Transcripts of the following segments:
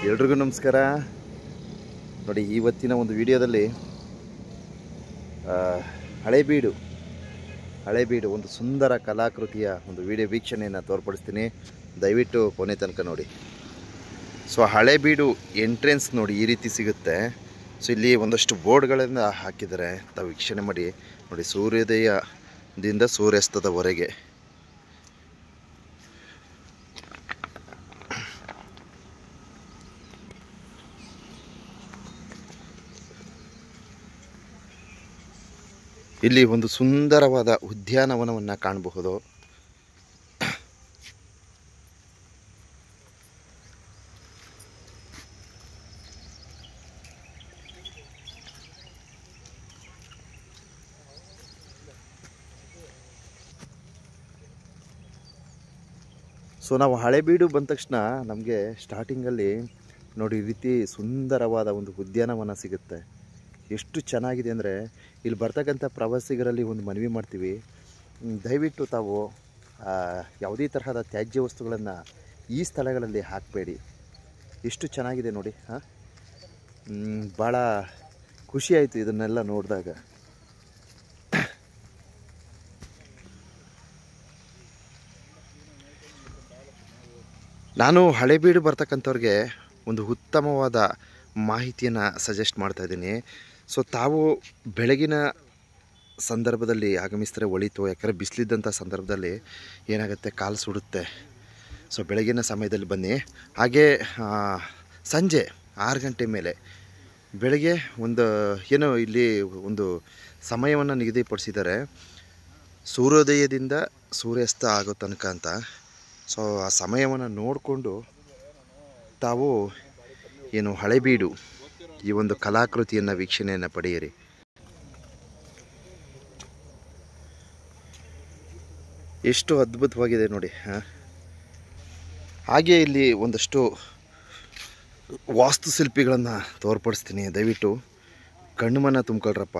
ಎಲ್ರಿಗೂ ನಮಸ್ಕಾರ. ನೋಡಿ, ಇವತ್ತಿನ ಒಂದು ವಿಡಿಯೋದಲ್ಲಿ ಹಳೇಬೀಡು ಒಂದು ಸುಂದರ ಕಲಾಕೃತಿಯ ಒಂದು ವಿಡಿಯೋ ವೀಕ್ಷಣೆಯನ್ನು ತೋರ್ಪಡಿಸ್ತೀನಿ. ದಯವಿಟ್ಟು ಕೊನೆ ತನಕ ನೋಡಿ. ಸೊ ಹಳೇಬೀಡು ಎಂಟ್ರೆನ್ಸ್ ನೋಡಿ ಈ ರೀತಿ ಸಿಗುತ್ತೆ. ಸೊ ಇಲ್ಲಿ ಒಂದಷ್ಟು ಬೋರ್ಡ್ಗಳನ್ನು ಹಾಕಿದ್ದಾರೆ, ತಾವು ವೀಕ್ಷಣೆ ಮಾಡಿ. ನೋಡಿ, ಸೂರ್ಯೋದಯದಿಂದ ಸೂರ್ಯಾಸ್ತದವರೆಗೆ ಇಲ್ಲಿ ಒಂದು ಸುಂದರವಾದ ಉದ್ಯಾನವನವನ್ನು ಕಾಣಬಹುದು. ಸೊ ನಾವು ಹಳೇಬೀಡು ಬಂದ ತಕ್ಷಣ ನಮಗೆ ಸ್ಟಾರ್ಟಿಂಗಲ್ಲಿ ನೋಡಿ ಈ ರೀತಿ ಸುಂದರವಾದ ಒಂದು ಉದ್ಯಾನವನ ಸಿಗುತ್ತೆ. ಎಷ್ಟು ಚೆನ್ನಾಗಿದೆ ಅಂದರೆ, ಇಲ್ಲಿ ಬರ್ತಕ್ಕಂಥ ಪ್ರವಾಸಿಗರಲ್ಲಿ ಒಂದು ಮನವಿ ಮಾಡ್ತೀವಿ, ದಯವಿಟ್ಟು ತಾವು ಯಾವುದೇ ತರಹದ ತ್ಯಾಜ್ಯ ವಸ್ತುಗಳನ್ನು ಈ ಸ್ಥಳಗಳಲ್ಲಿ ಹಾಕಬೇಡಿ. ಎಷ್ಟು ಚೆನ್ನಾಗಿದೆ ನೋಡಿ. ಭಾಳ ಖುಷಿಯಾಯಿತು ಇದನ್ನೆಲ್ಲ ನೋಡಿದಾಗ. ನಾನು ಹಳೇಬೀಡು ಬರ್ತಕ್ಕಂಥವ್ರಿಗೆ ಒಂದು ಉತ್ತಮವಾದ ಮಾಹಿತಿಯನ್ನು ಸಜೆಸ್ಟ್ ಮಾಡ್ತಾಯಿದ್ದೀನಿ. ಸೊ ತಾವು ಬೆಳಗಿನ ಸಂದರ್ಭದಲ್ಲಿ ಆಗಮಿಸಿದ್ರೆ ಒಳಿತು. ಯಾಕಂದರೆ ಬಿಸಿಲಿದ್ದಂಥ ಸಂದರ್ಭದಲ್ಲಿ ಏನಾಗುತ್ತೆ, ಕಾಲು ಸುಡುತ್ತೆ. ಸೊ ಬೆಳಗಿನ ಸಮಯದಲ್ಲಿ ಬನ್ನಿ. ಹಾಗೇ ಸಂಜೆ 6 ಗಂಟೆ ಮೇಲೆ ಬೆಳಗ್ಗೆ ಏನೋ ಇಲ್ಲಿ ಒಂದು ಸಮಯವನ್ನು ನಿಗದಿಪಡಿಸಿದ್ದಾರೆ, ಸೂರ್ಯೋದಯದಿಂದ ಸೂರ್ಯಾಸ್ತ ಆಗೋ ತನಕ ಅಂತ. ಸೊ ಆ ಸಮಯವನ್ನು ನೋಡಿಕೊಂಡು ತಾವು ಹಳೇಬೀಡು ಈ ಒಂದು ಕಲಾಕೃತಿಯನ್ನು ವೀಕ್ಷಣೆಯನ್ನು ಪಡೆಯಿರಿ. ಎಷ್ಟು ಅದ್ಭುತವಾಗಿದೆ ನೋಡಿ. ಹಾಗೆ ಇಲ್ಲಿ ಒಂದಷ್ಟು ವಾಸ್ತುಶಿಲ್ಪಿಗಳನ್ನು ತೋರ್ಪಡಿಸ್ತೀನಿ, ದಯವಿಟ್ಟು ಕಣ್ಣುಮನ ತುಂಬ್ಕೊಳ್ರಪ್ಪ.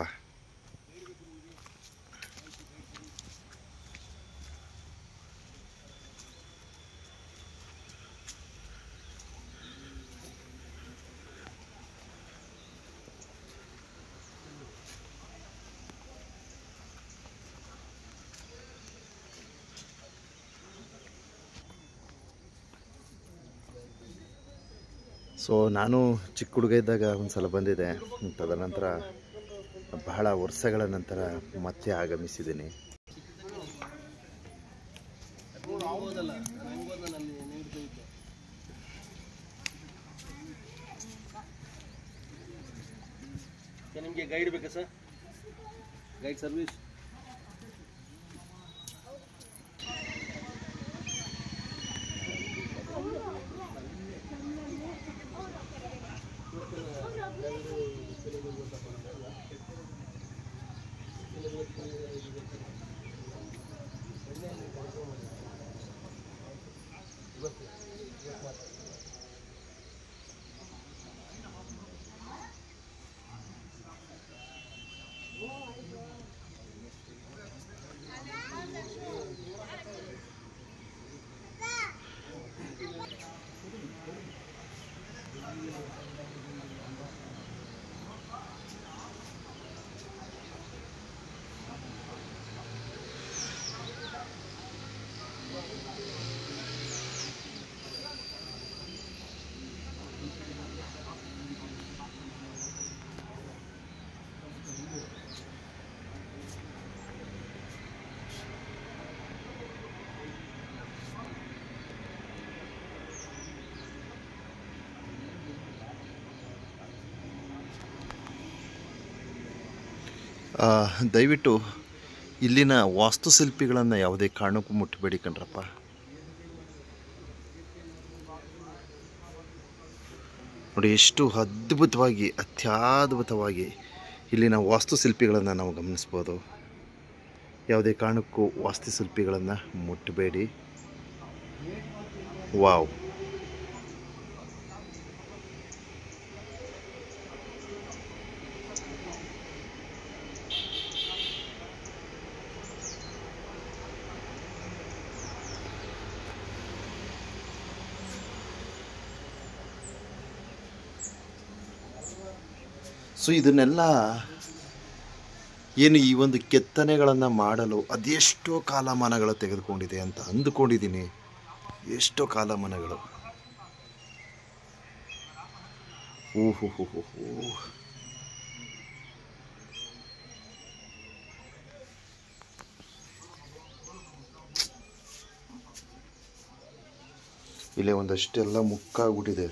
ಸೊ ನಾನು ಚಿಕ್ಕ ಹುಡುಗ ಇದ್ದಾಗ ಒಂದು ಸಲ ಬಂದಿದ್ದೆ. ತದನಂತರ ಬಹಳ ವರ್ಷಗಳ ನಂತರ ಮತ್ತೆ ಆಗಮಿಸಿದ್ದೀನಿ. ನಿಮಗೆ ಗೈಡ್ ಬೇಕಾ ಸರ್? ಗೈಡ್ ಸರ್ವಿಸ್ ದಯವಿಟ್ಟು ಇಲ್ಲಿನ ವಾಸ್ತುಶಿಲ್ಪಿಗಳನ್ನು ಯಾವುದೇ ಕಾರಣಕ್ಕೂ ಮುಟ್ಟಬೇಡಿ ಕಣ್ರಪ್ಪ. ನೋಡಿ, ಎಷ್ಟು ಅತ್ಯದ್ಭುತವಾಗಿ ಇಲ್ಲಿನ ವಾಸ್ತುಶಿಲ್ಪಿಗಳನ್ನು ನಾವು ಗಮನಿಸ್ಬೋದು. ಯಾವುದೇ ಕಾರಣಕ್ಕೂ ವಾಸ್ತುಶಿಲ್ಪಿಗಳನ್ನು ಮುಟ್ಟಬೇಡಿ. ವಾವ್! ಸೊ ಇದನ್ನೆಲ್ಲ ಏನು ಈ ಒಂದು ಕೆತ್ತನೆಗಳನ್ನು ಮಾಡಲು ಅದೆಷ್ಟೋ ಕಾಲಮಾನಗಳು ತೆಗೆದುಕೊಂಡಿದೆ ಅಂತ ಅಂದುಕೊಂಡಿದ್ದೀನಿ. ಎಷ್ಟೋ ಕಾಲಮಾನಗಳು. ಓಹೋ ಹೋ ಹೋ ಹೋ. ಇಲ್ಲೇ ಒಂದಷ್ಟೆಲ್ಲ ಮುಕ್ಕಾಗ್ಬಿಟ್ಟಿದೆ.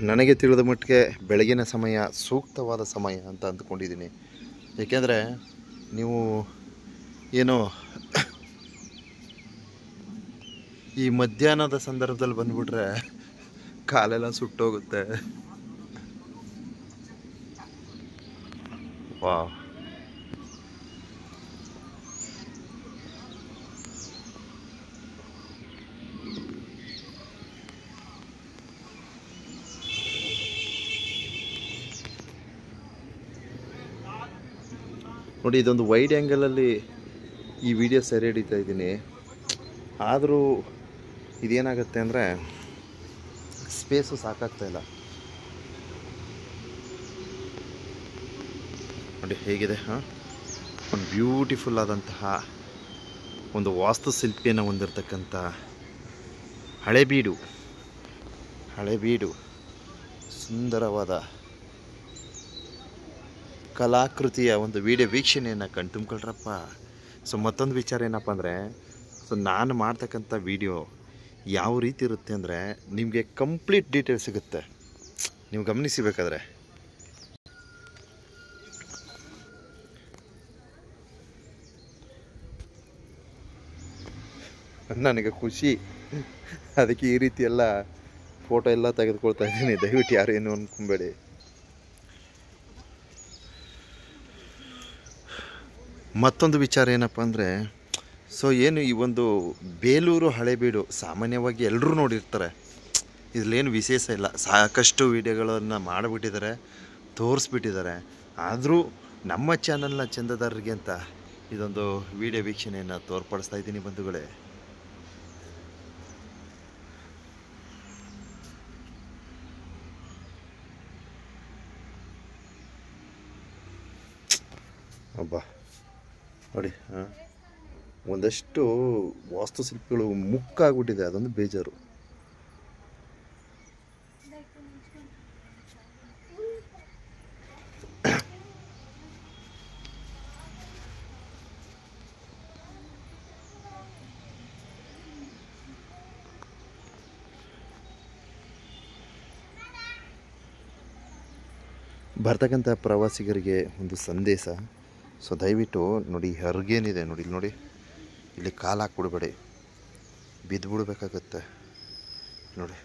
ನನಗೆ ತಿಳಿದ ಮಟ್ಟಿಗೆ ಬೆಳಗಿನ ಸಮಯ ಸೂಕ್ತವಾದ ಸಮಯ ಅಂತ ಅಂದ್ಕೊಂಡಿದ್ದೀನಿ. ಏಕೆಂದರೆ ನೀವು ಏನೋ ಈ ಮಧ್ಯಾಹ್ನದ ಸಂದರ್ಭದಲ್ಲಿ ಬಂದುಬಿಟ್ರೆ ಕಾಲೆಲ್ಲ ಸುಟ್ಟೋಗುತ್ತೆ. ವಾ, ನೋಡಿ ಇದೊಂದು ವೈಡ್ ಆ್ಯಂಗಲಲ್ಲಿ ಈ ವಿಡಿಯೋ ಸೆರೆ ಹಿಡಿತಾ ಇದ್ದೀನಿ. ಆದರೂ ಇದೇನಾಗುತ್ತೆ ಅಂದರೆ ಸ್ಪೇಸು ಸಾಕಾಗ್ತಾಯಿಲ್ಲ. ನೋಡಿ ಹೇಗಿದೆ. ಒಂದು ಬ್ಯೂಟಿಫುಲ್ ಆದಂತಹ ಒಂದು ವಾಸ್ತುಶಿಲ್ಪಿಯನ್ನು ಹೊಂದಿರತಕ್ಕಂಥ ಹಳೆಬೀಡು ಸುಂದರವಾದ ಕಲಾಕೃತಿಯ ಒಂದು ವಿಡಿಯೋ ವೀಕ್ಷಣೆಯನ್ನು ಕಣ್ತುಂಬ್ಕೊಳ್ರಪ್ಪ. ಸೊ ಮತ್ತೊಂದು ವಿಚಾರ ಏನಪ್ಪ ಅಂದರೆ, ಸೊ ನಾನು ಮಾಡ್ತಕ್ಕಂಥ ವಿಡಿಯೋ ಯಾವ ರೀತಿ ಇರುತ್ತೆ ಅಂದರೆ ನಿಮಗೆ ಕಂಪ್ಲೀಟ್ ಡೀಟೇಲ್ಸ್ ಸಿಗುತ್ತೆ. ನೀವು ಗಮನಿಸಬೇಕಾದ್ರೆ ನನಗೆ ಖುಷಿ, ಅದಕ್ಕೆ ಈ ರೀತಿ ಎಲ್ಲ ಫೋಟೋ ಎಲ್ಲ ತೆಗೆದುಕೊಳ್ತಾ ಇದ್ದೀನಿ. ದಯವಿಟ್ಟು ಯಾರು ಏನು ಅಂದ್ಕೊಬೇಡಿ. ಮತ್ತೊಂದು ವಿಚಾರ ಏನಪ್ಪ ಅಂದರೆ, ಸೊ ಏನು ಈ ಒಂದು ಬೇಲೂರು ಹಳೆಬೀಡು ಸಾಮಾನ್ಯವಾಗಿ ಎಲ್ಲರೂ ನೋಡಿರ್ತಾರೆ. ಇದರಲ್ಲೇನು ವಿಶೇಷ ಇಲ್ಲ. ಸಾಕಷ್ಟು ವಿಡಿಯೋಗಳನ್ನು ಮಾಡಿಬಿಟ್ಟಿದ್ದಾರೆ, ತೋರಿಸ್ಬಿಟ್ಟಿದ್ದಾರೆ. ಆದರೂ ನಮ್ಮ ಚಾನಲ್ನ ಚಂದದಾರರಿಗೆ ಅಂತ ಇದೊಂದು ವಿಡಿಯೋ ವೀಕ್ಷಣೆಯನ್ನು ತೋರ್ಪಡಿಸ್ತಾ ಇದ್ದೀನಿ ಬಂಧುಗಳೇ. ಅಬ್ಬಾ ನೋಡಿ, ಒಂದಷ್ಟು ವಾಸ್ತುಶಿಲ್ಪಿಗಳು ಮುಕ್ಕಾಗ್ಬಿಟ್ಟಿದೆ, ಅದೊಂದು ಬೇಜಾರು. ಬರ್ತಕ್ಕಂಥ ಪ್ರವಾಸಿಗರಿಗೆ ಒಂದು ಸಂದೇಶ. ಸೊ ದಯವಿಟ್ಟು ನೋಡಿ, ಹರ್ಗೇನಿದೆ ನೋಡಿ, ಇಲ್ಲಿ ನೋಡಿ, ಇಲ್ಲಿ ಕಾಲು ಹಾಕ್ಬಿಡ್ಬೇಡಿ, ಬಿದ್ದು ಬಿಡಬೇಕಾಗತ್ತೆ ನೋಡಿ.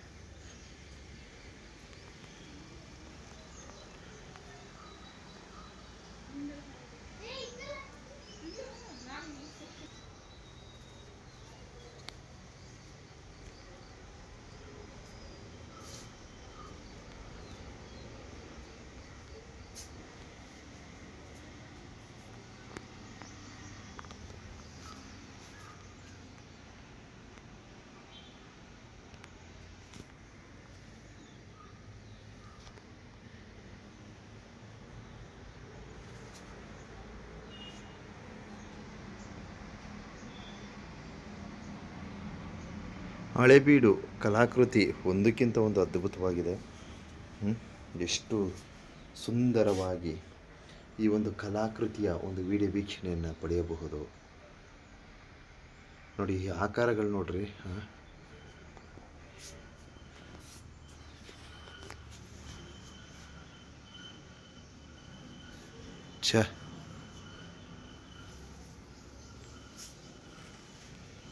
ಹಳೆಬೀಡು ಕಲಾಕೃತಿ ಒಂದಕ್ಕಿಂತ ಒಂದು ಅದ್ಭುತವಾಗಿದೆ. ಎಷ್ಟು ಸುಂದರವಾಗಿ ಈ ಒಂದು ಕಲಾಕೃತಿಯ ಒಂದು ವಿಡಿಯೋ ವೀಕ್ಷಣೆಯನ್ನು ಪಡೆಯಬಹುದು ನೋಡಿ. ಈ ಆಕಾರಗಳು ನೋಡ್ರಿ.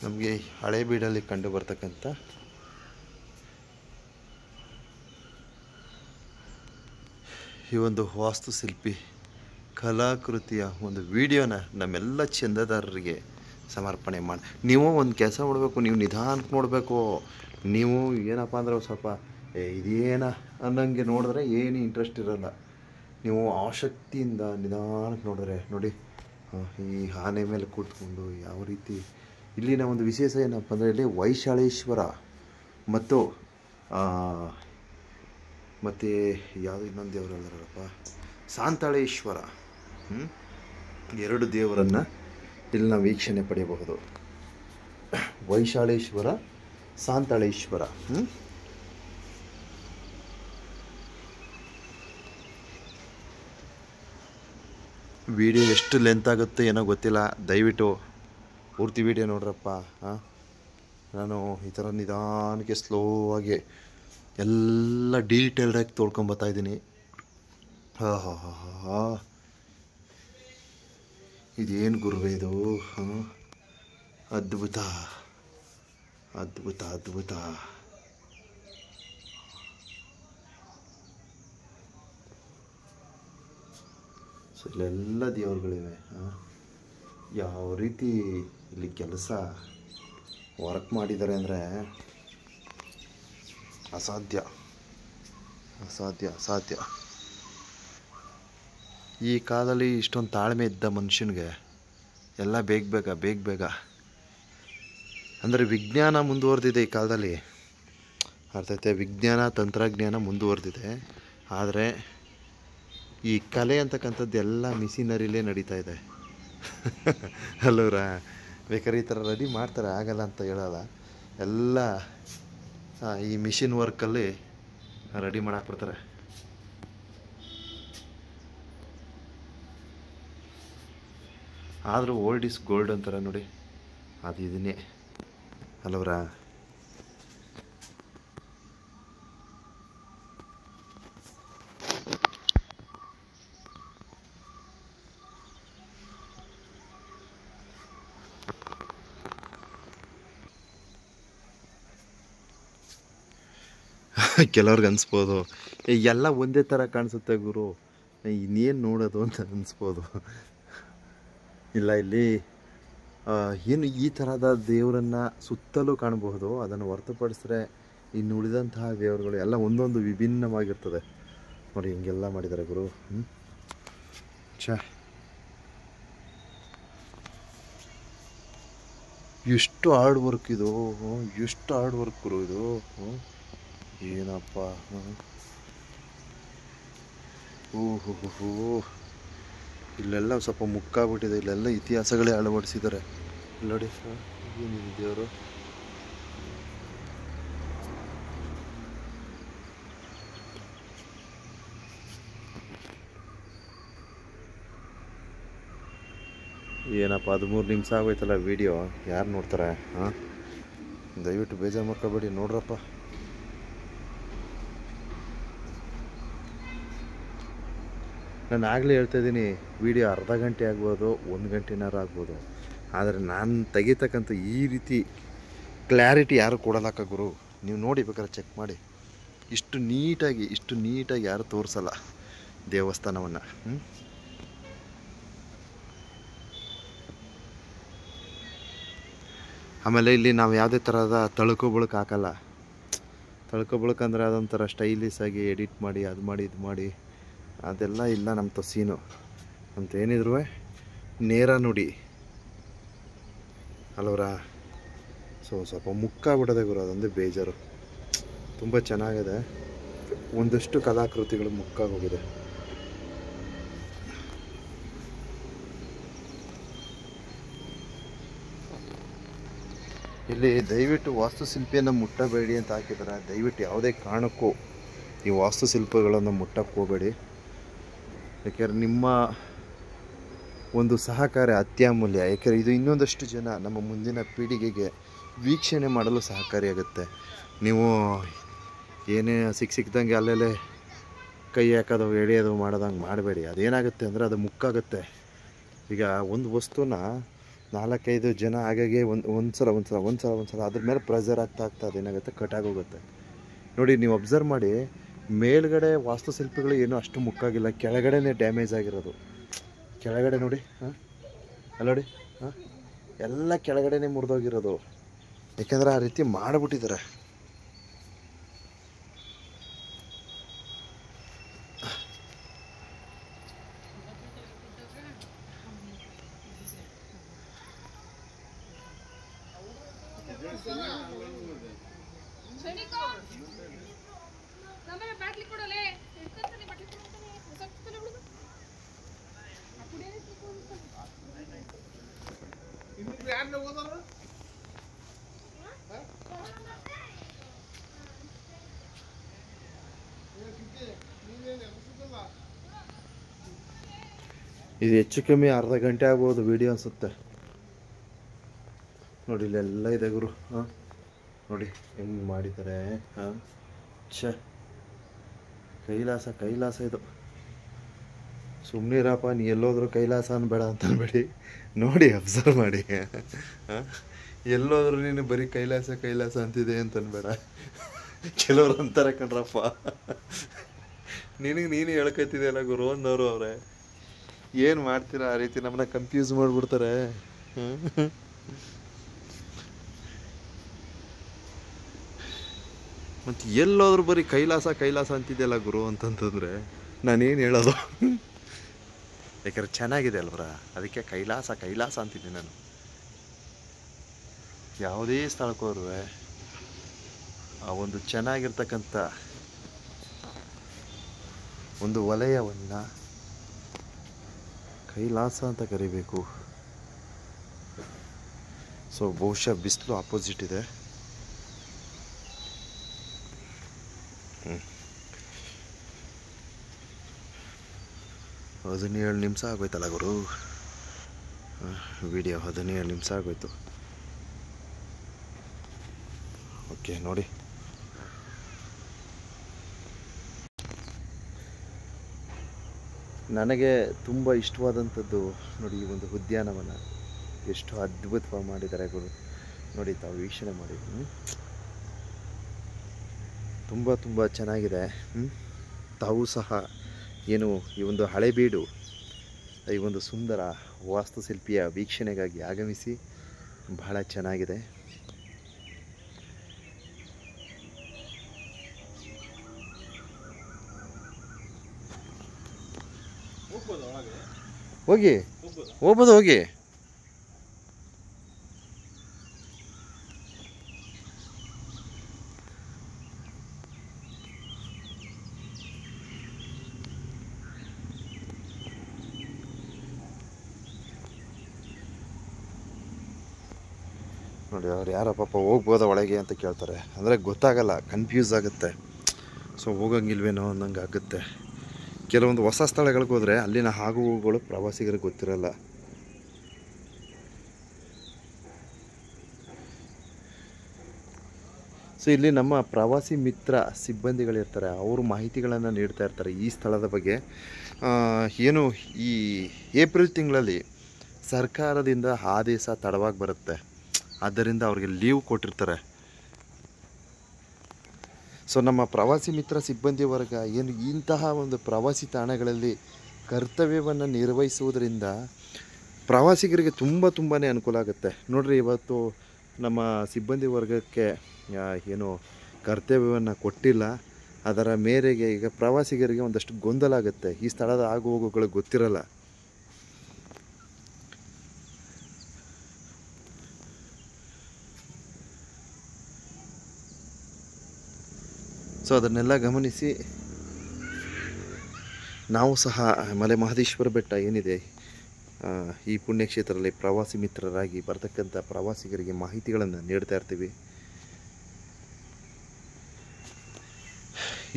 ನಮಗೆ ಹಳೆಬೀಡಲ್ಲಿ ಕಂಡು ಬರ್ತಕ್ಕಂಥ ಈ ಒಂದು ವಾಸ್ತುಶಿಲ್ಪಿ ಕಲಾಕೃತಿಯ ಒಂದು ವಿಡಿಯೋನ ನಮ್ಮೆಲ್ಲ ಚಂದದಾರರಿಗೆ ಸಮರ್ಪಣೆ ಮಾಡಿ. ನೀವು ಒಂದು ಕೆಲಸ ಮಾಡಬೇಕು, ನೀವು ನಿಧಾನಕ್ಕೆ ನೋಡಬೇಕು. ನೀವು ಏನಪ್ಪ ಅಂದರೆ ಸ್ವಲ್ಪ ಇದೇನ ಅನ್ನಂಗೆ ನೋಡಿದ್ರೆ ಏನು ಇಂಟ್ರೆಸ್ಟ್ ಇರೋಲ್ಲ. ನೀವು ಆಸಕ್ತಿಯಿಂದ ನಿಧಾನಕ್ಕೆ ನೋಡಿದ್ರೆ ನೋಡಿ, ಈ ಆನೆ ಮೇಲೆ ಕೂತ್ಕೊಂಡು ಯಾವ ರೀತಿ. ಇಲ್ಲಿನ ಒಂದು ವಿಶೇಷ ಏನಪ್ಪ ಅಂದರೆ ಇಲ್ಲಿ ವೈಶಾಳೇಶ್ವರ ಮತ್ತು ಯಾವುದು ಇನ್ನೊಂದು ದೇವರು ಹೇಳಿದ್ರಪ್ಪ, ಸಾಂತಾಳೇಶ್ವರ. ಎರಡು ದೇವರನ್ನು ಇಲ್ಲಿ ನಾವು ವೀಕ್ಷಣೆ ಪಡೆಯಬಹುದು. ವೈಶಾಳೇಶ್ವರ, ಸಾಂತಾಳೇಶ್ವರ. ವಿಡಿಯೋ ಎಷ್ಟು ಲೆಂತ್ ಆಗುತ್ತೆ ಏನೋ ಗೊತ್ತಿಲ್ಲ, ದಯವಿಟ್ಟು ಪೂರ್ತಿ ವಿಡಿಯೋ ನೋಡ್ರಪ್ಪ. ನಾನು ಈ ಥರ ನಿಧಾನಕ್ಕೆ ಸ್ಲೋ ಆಗಿ ಎಲ್ಲ ಡೀಟೇಲ್ಡಾಗಿ ತೊಳ್ಕೊಂಬರ್ತಾಯಿದ್ದೀನಿ. ಇದೇನು ಗುರುವೇ ಇದು, ಅದ್ಭುತ ಅದ್ಭುತ ಅದ್ಭುತ. ಸೊ ಇಲ್ಲೆಲ್ಲ ದೇವರುಗಳಿವೆ. ಯಾವ ರೀತಿ ಇಲ್ಲಿ ಕೆಲಸ ವರ್ಕ್ ಮಾಡಿದ್ದಾರೆ ಅಂದರೆ ಅಸಾಧ್ಯ ಅಸಾಧ್ಯ ಅಸಾಧ್ಯ. ಈ ಕಾಲದಲ್ಲಿ ಇಷ್ಟೊಂದು ತಾಳ್ಮೆ ಇದ್ದ ಮನುಷ್ಯನಿಗೆ ಎಲ್ಲ ಬೇಗ ಬೇಗ ಅಂದರೆ ವಿಜ್ಞಾನ ಮುಂದುವರೆದಿದೆ ಈ ಕಾಲದಲ್ಲಿ, ಅರ್ಥೈತೆ. ವಿಜ್ಞಾನ ತಂತ್ರಜ್ಞಾನ ಮುಂದುವರೆದಿದೆ, ಆದರೆ ಈ ಕಲೆ ಅಂತಕ್ಕಂಥದ್ದು ಎಲ್ಲ ಮಿಷಿನರಿಲೇ ನಡೀತಾ ಇದೆ. ಅಲ್ಲವ್ರ ಬೇಕಾದ್ರೆ ಈ ಥರ ರೆಡಿ ಮಾಡ್ತಾರೆ, ಆಗಲ್ಲ ಅಂತ ಹೇಳಲ್ಲ. ಎಲ್ಲ ಈ ಮಿಷಿನ್ ವರ್ಕಲ್ಲಿ ರೆಡಿ ಮಾಡಾಕ್ಬಿಡ್ತಾರೆ. ಆದರೂ ಓಲ್ಡ್ ಇಸ್ ಗೋಲ್ಡ್ ಅಂತಾರೆ ನೋಡಿ, ಅದು ಇದನ್ನೇ ಅಲ್ಲವ್ರ. ಕೆಲವ್ರಿಗೆ ಅನಿಸ್ಬೋದು ಎಲ್ಲ ಒಂದೇ ಥರ ಕಾಣಿಸುತ್ತೆ ಗುರು, ಇನ್ನೇನು ನೋಡೋದು ಅಂತ ಅನಿಸ್ಬೋದು. ಇಲ್ಲ, ಇಲ್ಲಿ ಏನು ಈ ಥರದ ದೇವರನ್ನು ಸುತ್ತಲೂ ಕಾಣಬಹುದು. ಅದನ್ನು ಹೊರತುಪಡಿಸಿದ್ರೆ ಇನ್ನು ಉಳಿದಂತಹ ದೇವರುಗಳು ಎಲ್ಲ ಒಂದೊಂದು ವಿಭಿನ್ನವಾಗಿರ್ತದೆ ನೋಡಿ. ಹಿಂಗೆಲ್ಲ ಮಾಡಿದ್ದಾರೆ ಗುರು. ಎಷ್ಟು ಹಾರ್ಡ್ ವರ್ಕ್ ಇದು, ಎಷ್ಟು ಹಾರ್ಡ್ ವರ್ಕ್ ಗುರು ಇದು. ಏನಪ್ಪ, ಓಹೋ, ಇಲ್ಲೆಲ್ಲ ಸ್ವಲ್ಪ ಮುಕ್ಕಾಗ್ಬಿಟ್ಟಿದೆ. ಇಲ್ಲೆಲ್ಲ ಇತಿಹಾಸಗಳೇ ಅಳವಡಿಸಿದ್ದಾರೆ. ನೋಡಿ ಏನಿದೆ ದೇವರು. ಏನಪ್ಪ 13 ನಿಮಿಷ ಆಗೋಯ್ತಲ್ಲ ವಿಡಿಯೋ, ಯಾರು ನೋಡ್ತಾರೆ? ದಯವಿಟ್ಟು ಬೇಜಾರು ಮಾಡ್ಕೋಬೇಡಿ, ನೋಡ್ರಪ್ಪ. ನಾನು ಆಗಲೇ ಹೇಳ್ತಾಯಿದ್ದೀನಿ, ವಿಡಿಯೋ ಅರ್ಧ ಗಂಟೆ ಆಗ್ಬೋದು, 1 ಗಂಟೆನಾರು ಆಗ್ಬೋದು, ಆದರೆ ನಾನು ತೆಗಿತಕ್ಕಂಥ ಈ ರೀತಿ ಕ್ಲಾರಿಟಿ ಯಾರು ಕೊಡೋಲ್ಲಕ್ಕ ಗುರು. ನೀವು ನೋಡಿ ಬೇಕಾದ್ರೆ ಚೆಕ್ ಮಾಡಿ. ಇಷ್ಟು ನೀಟಾಗಿ ಯಾರು ತೋರಿಸಲ್ಲ ದೇವಸ್ಥಾನವನ್ನು. ಆಮೇಲೆ ಇಲ್ಲಿ ನಾವು ಯಾವುದೇ ಥರದ ತಳುಕು ಬಳುಕು ಹಾಕಲ್ಲ. ತಳುಕು ಬಳುಕು ಅಂದರೆ ಅದೊಂಥರ ಸ್ಟೈಲಿಶ್ ಆಗಿ ಎಡಿಟ್ ಮಾಡಿ ಅದು ಮಾಡಿ ಇದು ಮಾಡಿ ಅದೆಲ್ಲ ಇಲ್ಲ. ನಮ್ಮ ಸೀನು ಅಂತ ಏನಿದ್ರು ನೇರ ನುಡಿ ಅಲ್ವರ. ಸೊ ಸ್ವಲ್ಪ ಮುಕ್ಕಾಗ್ಬಿಡೋದೆ ಗುರು, ಅದೊಂದೇ ಬೇಜಾರು. ತುಂಬ ಚೆನ್ನಾಗಿದೆ, ಒಂದಷ್ಟು ಕಲಾಕೃತಿಗಳು ಮುಕ್ಕಾಗೋಗಿದೆ. ಇಲ್ಲಿ ದಯವಿಟ್ಟು ವಾಸ್ತುಶಿಲ್ಪಿಯನ್ನು ಮುಟ್ಟಬೇಡಿ ಅಂತ ಹಾಕಿದ್ದಾರೆ. ದಯವಿಟ್ಟು ಯಾವುದೇ ಕಾರಣಕ್ಕೂ ಈ ವಾಸ್ತುಶಿಲ್ಪಗಳನ್ನು ಮುಟ್ಟಕ್ಕೆ ಹೋಗಬೇಡಿ. ಯಾಕೆಂದರೆ ನಿಮ್ಮ ಒಂದು ಸಹಕಾರ ಅತ್ಯಮೂಲ್ಯ. ಯಾಕೆಂದರೆ ಇದು ಇನ್ನೊಂದಷ್ಟು ಜನ ನಮ್ಮ ಮುಂದಿನ ಪೀಳಿಗೆಗೆ ವೀಕ್ಷಣೆ ಮಾಡಲು ಸಹಕಾರಿಯಾಗುತ್ತೆ. ನೀವು ಏನೇ ಸಿಕ್ಕಿದಂಗೆ ಅಲ್ಲೆಲ್ಲೇ ಕೈ ಹಾಕೋದು ಎಳೆಯೋದು ಮಾಡೋದಂಗೆ ಮಾಡಬೇಡಿ. ಅದೇನಾಗುತ್ತೆ ಅಂದರೆ ಅದು ಮುಕ್ಕಾಗುತ್ತೆ. ಈಗ ಒಂದು ವಸ್ತುನ 4-5 ಜನ ಹಾಗಾಗಿ ಒಂದು ಸಲ ಅದ್ರ ಮೇಲೆ ಪ್ರೆಷರ್ ಆಗ್ತಾ ಅದೇನಾಗುತ್ತೆ, ಕಟ್ಟಾಗೋಗುತ್ತೆ. ನೋಡಿ, ನೀವು ಅಬ್ಸರ್ವ್ ಮಾಡಿ, ಮೇಲ್ಗಡೆ ವಾಸ್ತುಶಿಲ್ಪಿಗಳು ಏನೂ ಅಷ್ಟು ಮುಕ್ಕಾಗಿಲ್ಲ, ಕೆಳಗಡೆನೇ ಡ್ಯಾಮೇಜ್ ಆಗಿರೋದು. ಕೆಳಗಡೆ ನೋಡಿ, ಹಾಂ ಅಲ್ಲಿ ನೋಡಿ, ಹಾಂ ಎಲ್ಲ ಕೆಳಗಡೆನೇ ಮುರಿದೋಗಿರೋದು, ಯಾಕೆಂದರೆ ಆ ರೀತಿ ಮಾಡಿಬಿಟ್ಟಿದ್ದಾರೆ. ಇದು ಹೆಚ್ಚು ಕಮ್ಮಿ ಅರ್ಧ ಗಂಟೆ ಆಗ್ಬೋದು ವಿಡಿಯೋ ಅನಿಸುತ್ತೆ. ನೋಡಿ ಇಲ್ಲೆಲ್ಲ ಇದೆ ಗುರು. ಹಾಂ ನೋಡಿ ಹೆಂಗೆ ಮಾಡಿದ್ದಾರೆ. ಹಾಂ ಛ ಕೈಲಾಸ ಕೈಲಾಸ ಇದು. ಸುಮ್ಮನಿರಪ್ಪ, ನೀ ಎಲ್ಲೋದ್ರೂ ಕೈಲಾಸ ಅನ್ಬೇಡ ಅಂತ ಅನ್ಬೇಡಿ, ನೋಡಿ ಅಬ್ಸರ್ವ್ ಮಾಡಿ. ಹಾಂ ಎಲ್ಲೋದ್ರೂ ನೀನು ಬರೀ ಕೈಲಾಸ ಕೈಲಾಸ ಅಂತಿದೆ ಅಂತ ಅನ್ಬೇಡ. ಕೆಲವ್ರು ಅಂತಾರೆ ಕಣ್ರಪ್ಪ, ನಿನಗೆ ನೀನು ಹೇಳ್ಕೊತಿದೆಯಲ್ಲ ಗುರು ಅಂದವರು ಅವರೇ. ಏನು ಮಾಡ್ತೀರಾ ಆ ರೀತಿ ನಮ್ಮನ್ನ ಕನ್ಫ್ಯೂಸ್ ಮಾಡಿಬಿಡ್ತಾರೆ. ಮತ್ತು ಎಲ್ಲೋದ್ರೂ ಬರೀ ಕೈಲಾಸ ಕೈಲಾಸ ಅಂತಿದೆಯಲ್ಲ ಗುರು ಅಂತಂತಂದರೆ ನಾನೇನು ಹೇಳೋದು? ಯಾಕಂದ್ರೆ ಚೆನ್ನಾಗಿದೆ ಅಲ್ವರ, ಅದಕ್ಕೆ ಕೈಲಾಸ ಕೈಲಾಸ ಅಂತಿದ್ದೀನಿ ನಾನು. ಯಾವುದೇ ಸ್ಥಳಕ್ಕೆ ಹೋದ್ರೆ ಆ ಒಂದು ಚೆನ್ನಾಗಿರ್ತಕ್ಕಂಥ ಒಂದು ವಲಯವನ್ನು ಕೈಲಾಸ ಅಂತ ಕರಿಬೇಕು. ಸೊ ಬಹುಶಃ ಬಿಸಿಲು ಆಪೋಸಿಟ್ ಇದೆ. 17 ನಿಮಿಷ ಆಗೋಯ್ತಲ್ಲ ಗುರು, ವಿಡಿಯೋ 17 ನಿಮಿಷ ಆಗೋಯ್ತು. ಓಕೆ ನೋಡಿ, ನನಗೆ ತುಂಬ ಇಷ್ಟವಾದಂಥದ್ದು ನೋಡಿ ಈ ಒಂದು ಉದ್ಯಾನವನ. ಎಷ್ಟು ಅದ್ಭುತವಾಗಿ ಮಾಡಿದ್ದಾರೆ ಗುರು, ನೋಡಿ ತಾವು ವೀಕ್ಷಣೆ ಮಾಡಿ. ತುಂಬ ತುಂಬ ಚೆನ್ನಾಗಿದೆ. ತಾವು ಸಹ ಏನು ಈ ಒಂದು ಹಳೆಬೀಡು, ಈ ಒಂದು ಸುಂದರ ವಾಸ್ತುಶಿಲ್ಪಿಯ ವೀಕ್ಷಣೆಗಾಗಿ ಆಗಮಿಸಿ. ಬಹಳ ಚೆನ್ನಾಗಿದೆ. ಹೋಗಿ ಹೋಗ್ಬೋದು, ಹೋಗಿ. ನೋಡಿ ಅವ್ರು ಯಾರೋ ಪಾಪ ಹೋಗ್ಬೋದ ಒಳಗೆ ಅಂತ ಕೇಳ್ತಾರೆ, ಅಂದರೆ ಗೊತ್ತಾಗಲ್ಲ, ಕನ್ಫ್ಯೂಸ್ ಆಗುತ್ತೆ. ಸೊ ಹೋಗಂಗಿಲ್ವೇನೋ ಅನ್ನಂಗೆ ಆಗುತ್ತೆ. ಕೆಲವೊಂದು ಹೊಸ ಸ್ಥಳಗಳಿಗೆ ಹೋದರೆ ಅಲ್ಲಿನ ಆಗು ಹೋಗುಗಳು ಪ್ರವಾಸಿಗರಿಗೆ ಗೊತ್ತಿರಲ್ಲ. ಸೊ ಇಲ್ಲಿ ನಮ್ಮ ಪ್ರವಾಸಿ ಮಿತ್ರ ಸಿಬ್ಬಂದಿಗಳಿರ್ತಾರೆ, ಅವರು ಮಾಹಿತಿಗಳನ್ನು ನೀಡ್ತಾ ಇರ್ತಾರೆ ಈ ಸ್ಥಳದ ಬಗ್ಗೆ. ಏನು ಈ ಏಪ್ರಿಲ್ ತಿಂಗಳಲ್ಲಿ ಸರ್ಕಾರದಿಂದ ಆದೇಶ ತಡವಾಗಿ ಬರುತ್ತೆ, ಆದ್ದರಿಂದ ಅವ್ರಿಗೆ ಲೀವ್ ಕೊಟ್ಟಿರ್ತಾರೆ. ಸೊ ನಮ್ಮ ಪ್ರವಾಸಿ ಮಿತ್ರ ಸಿಬ್ಬಂದಿ ವರ್ಗ ಏನು ಇಂತಹ ಒಂದು ಪ್ರವಾಸಿ ತಾಣಗಳಲ್ಲಿ ಕರ್ತವ್ಯವನ್ನು ನಿರ್ವಹಿಸುವುದರಿಂದ ಪ್ರವಾಸಿಗರಿಗೆ ತುಂಬಾ ಅನುಕೂಲ ಆಗುತ್ತೆ. ನೋಡಿರಿ, ಇವತ್ತು ನಮ್ಮ ಸಿಬ್ಬಂದಿ ವರ್ಗಕ್ಕೆ ಏನು ಕರ್ತವ್ಯವನ್ನು ಕೊಟ್ಟಿಲ್ಲ, ಅದರ ಮೇರೆಗೆ ಈಗ ಪ್ರವಾಸಿಗರಿಗೆ ಒಂದಷ್ಟು ಗೊಂದಲ ಆಗುತ್ತೆ. ಈ ಸ್ಥಳದ ಆಗು ಹೋಗುಗಳು ಗೊತ್ತಿರಲ್ಲ. ಸೊ ಅದನ್ನೆಲ್ಲ ಗಮನಿಸಿ ನಾವು ಸಹ ಮಲೆ ಮಹದೇಶ್ವರ ಬೆಟ್ಟ ಏನಿದೆ ಈ ಪುಣ್ಯಕ್ಷೇತ್ರದಲ್ಲಿ ಪ್ರವಾಸಿ ಮಿತ್ರರಾಗಿ ಬರ್ತಕ್ಕಂಥ ಪ್ರವಾಸಿಗರಿಗೆ ಮಾಹಿತಿಗಳನ್ನು ನೀಡ್ತಾ ಇರ್ತೀವಿ.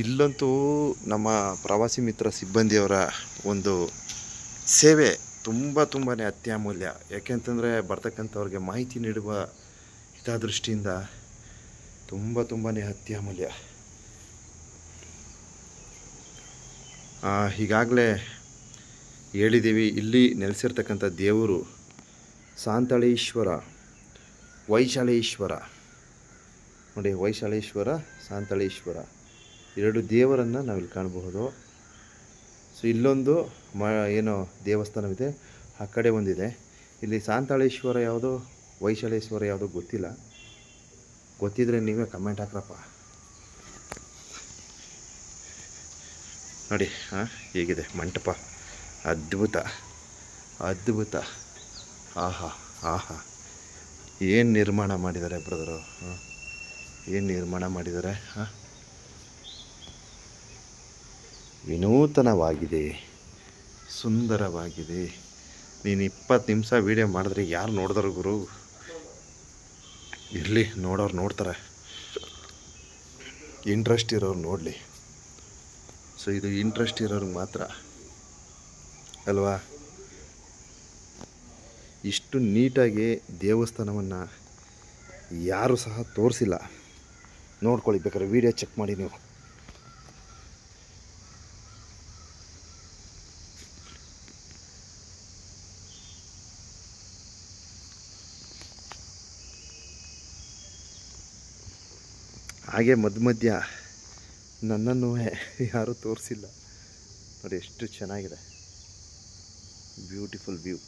ಇಲ್ಲಂತೂ ನಮ್ಮ ಪ್ರವಾಸಿ ಮಿತ್ರ ಸಿಬ್ಬಂದಿಯವರ ಒಂದು ಸೇವೆ ತುಂಬಾ ಅತ್ಯಮೂಲ್ಯ. ಯಾಕೆಂತಂದರೆ ಬರ್ತಕ್ಕಂಥವ್ರಿಗೆ ಮಾಹಿತಿ ನೀಡುವ ಹಿತದೃಷ್ಟಿಯಿಂದ ತುಂಬಾ ಅತ್ಯಮೂಲ್ಯ. ಈಗಾಗಲೇ ಹೇಳಿದ್ದೀವಿ, ಇಲ್ಲಿ ನೆಲೆಸಿರ್ತಕ್ಕಂಥ ದೇವರು ಸಾಂತಳೇಶ್ವರ, ವೈಶಾಲೇಶ್ವರ. ನೋಡಿ, ವೈಶಾಲೇಶ್ವರ, ಸಾಂತಳೇಶ್ವರ, ಎರಡು ದೇವರನ್ನು ನಾವಿಲ್ಲಿ ಕಾಣಬಹುದು. ಸೊ ಸೊ ಇಲ್ಲೊಂದು ಏನೋ ದೇವಸ್ಥಾನವಿದೆ, ಆ ಕಡೆ ಒಂದಿದೆ. ಇಲ್ಲಿ ಸಾಂತಾಳೇಶ್ವರ ಯಾವುದೋ ವೈಶಾಲೇಶ್ವರ ಯಾವುದೋ ಗೊತ್ತಿಲ್ಲ, ಗೊತ್ತಿದ್ರೆ ನೀವೇ ಕಮೆಂಟ್ ಹಾಕ್ರಪ್ಪ. ನೋಡಿ ಹೇಗಿದೆ ಮಂಟಪ, ಅದ್ಭುತ ಅದ್ಭುತ. ಆಹಾ ಆಹಾ, ಏನು ನಿರ್ಮಾಣ ಮಾಡಿದ್ದಾರೆ ಬ್ರದರು, ಏನು ನಿರ್ಮಾಣ ಮಾಡಿದ್ದಾರೆ. ವಿನೂತನವಾಗಿದೆ, ಸುಂದರವಾಗಿದೆ. ನೀನು 20 ನಿಮಿಷ ವೀಡಿಯೋ ಮಾಡಿದ್ರೆ ಯಾರು ನೋಡಿದ್ರು ಗುರು? ಇರಲಿ, ನೋಡೋರು ನೋಡ್ತಾರೆ, ಇಂಟ್ರೆಸ್ಟ್ ಇರೋರು ನೋಡಲಿ. ಸೊ ಇದು ಇಂಟ್ರೆಸ್ಟ್ ಇರೋರಿಗೆ ಮಾತ್ರ ಅಲ್ವಾ. ಇಷ್ಟು ನೀಟಾಗಿ ದೇವಸ್ಥಾನವನ್ನು ಯಾರೂ ಸಹ ತೋರಿಸಿಲ್ಲ. ನೋಡ್ಕೊಳ್ಳಿ, ಬೇಕಾದ್ರೆ ವೀಡಿಯೋ ಚೆಕ್ ಮಾಡಿ ನೀವು. ಹಾಗೆ ಮಧ್ಯ ನನ್ನನ್ನು ಯಾರೂ ತೋರಿಸಿಲ್ಲ ನೋಡಿ, ಎಷ್ಟು ಚೆನ್ನಾಗಿದೆ, ಬ್ಯೂಟಿಫುಲ್ ವ್ಯೂ.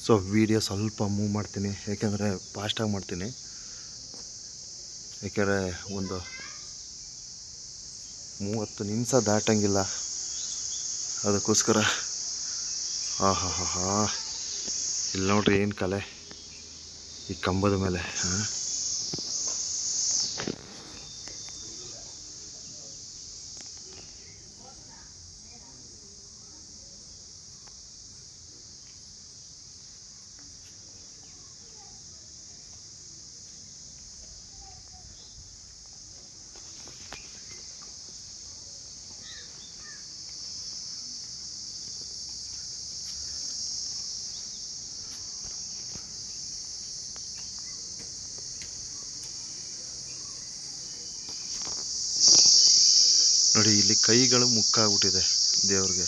ಸೊ ವೀಡಿಯೋ ಸ್ವಲ್ಪ ಮೂವ್ ಮಾಡ್ತೀನಿ, ಏಕೆಂದರೆ ಫಾಸ್ಟಾಗಿ ಮಾಡ್ತೀನಿ, ಏಕೆಂದರೆ ಒಂದು 30 ನಿಮಿಷ ದಾಟಂಗಿಲ್ಲ, ಅದಕ್ಕೋಸ್ಕರ. ಹಾ, ಇಲ್ಲಿ ನೋಡ್ರಿ ಏನು ಕಲೆ ಈ ಕಂಬದ ಮೇಲೆ. ನೋಡಿ, ಇಲ್ಲಿ ಕೈಗಳು ಮುಕ್ಕಾಗ್ಬಿಟ್ಟಿದೆ ದೇವ್ರಿಗೆ.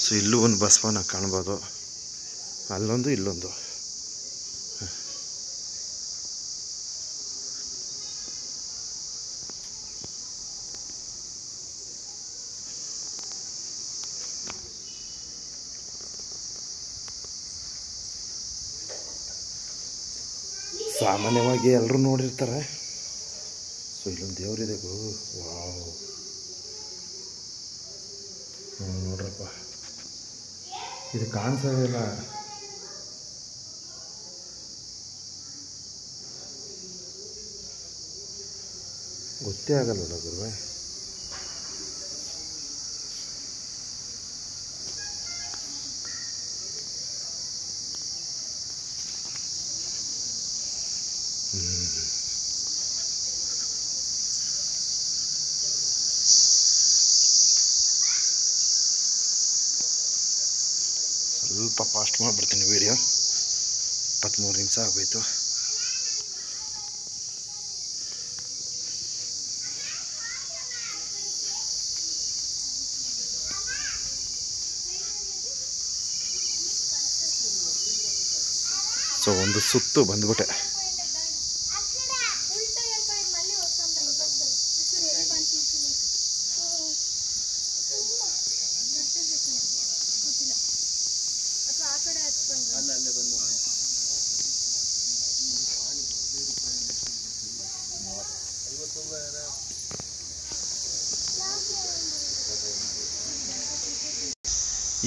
ಸೊ ಇಲ್ಲೂ ಒಂದು ಬಸವನ ಕಾಣ್ಬೋದು, ಅಲ್ಲೊಂದು ಇಲ್ಲೊಂದು. ಸಾಮಾನ್ಯವಾಗಿ ಎಲ್ಲರೂ ನೋಡಿರ್ತಾರೆ. ಸೊ ಇಲ್ಲೊಂದು ದೇವರಿದೆ ಗೋ, ವಾವ್, ನೋಡ್ರಪ್ಪ, ಇದು ಕಾಣಿಸೋದಿಲ್ಲ. ಗೊತ್ತೇ ಆಗಲ್ವಲ್ಲ ಗುರುವೆ. ಸ್ವಲ್ಪ ಫಾಸ್ಟ್ ಮಾಡಿಬಿಡ್ತೀನಿ ವೀಡಿಯೋ, 23 ನಿಮಿಷ ಆಗೋಯ್ತು. ಸೊ ಒಂದು ಸುತ್ತು ಬಂದ್ಬಿಟ್ಟೆ.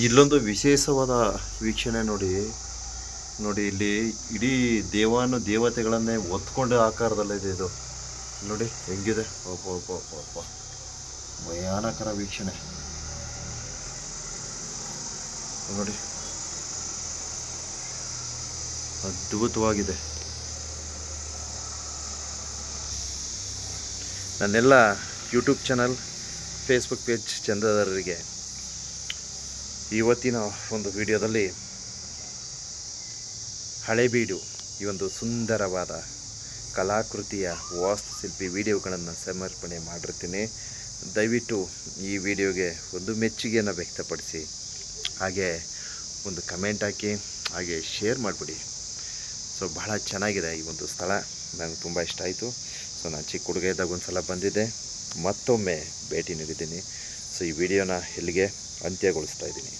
ಇಲ್ಲೊಂದು ವಿಶೇಷವಾದ ವೀಕ್ಷಣೆ ನೋಡಿ. ಇಲ್ಲಿ ಇಡೀ ದೇವತೆಗಳನ್ನೇ ಒತ್ಕೊಂಡ ಆಕಾರದಲ್ಲಿದೆ ಇದು. ನೋಡಿ ಹೆಂಗಿದೆ, ಒಬ್ಬ ಭಯಾನಕರ ವೀಕ್ಷಣೆ ನೋಡಿ, ಅದ್ಭುತವಾಗಿದೆ. ನನ್ನೆಲ್ಲ ಯೂಟ್ಯೂಬ್ ಚಾನಲ್ ಫೇಸ್ಬುಕ್ ಪೇಜ್ ಚಂದದಾರರಿಗೆ ಇವತ್ತಿನ ಒಂದು ವಿಡಿಯೋದಲ್ಲಿ ಹಳೇಬೀಡು ಈ ಒಂದು ಸುಂದರವಾದ ಕಲಾಕೃತಿಯ ವಾಸ್ತುಶಿಲ್ಪಿ ವಿಡಿಯೋಗಳನ್ನು ಸಮರ್ಪಣೆ ಮಾಡಿರ್ತೀನಿ. ದಯವಿಟ್ಟು ಈ ವಿಡಿಯೋಗೆ ಒಂದು ಮೆಚ್ಚುಗೆಯನ್ನು ವ್ಯಕ್ತಪಡಿಸಿ, ಹಾಗೆ ಒಂದು ಕಮೆಂಟ್ ಹಾಕಿ, ಹಾಗೆ ಶೇರ್ ಮಾಡಿಬಿಡಿ. ಸೊ ಬಹಳ ಚೆನ್ನಾಗಿದೆ ಈ ಒಂದು ಸ್ಥಳ, ನನಗೆ ತುಂಬ ಇಷ್ಟ ಆಯಿತು. ಸೊ ನಾನು ಚಿಕ್ಕ ಹುಡುಗ ಇದ್ದಾಗ ಒಂದು ಸಲ ಬಂದಿದ್ದೆ, ಮತ್ತೊಮ್ಮೆ ಭೇಟಿ ನೀಡಿದ್ದೀನಿ. ಸೊ ಈ ವಿಡಿಯೋನ ಇಲ್ಲಿಗೆ ಅಂತ್ಯಗೊಳಿಸ್ತಾ ಇದ್ದೀನಿ.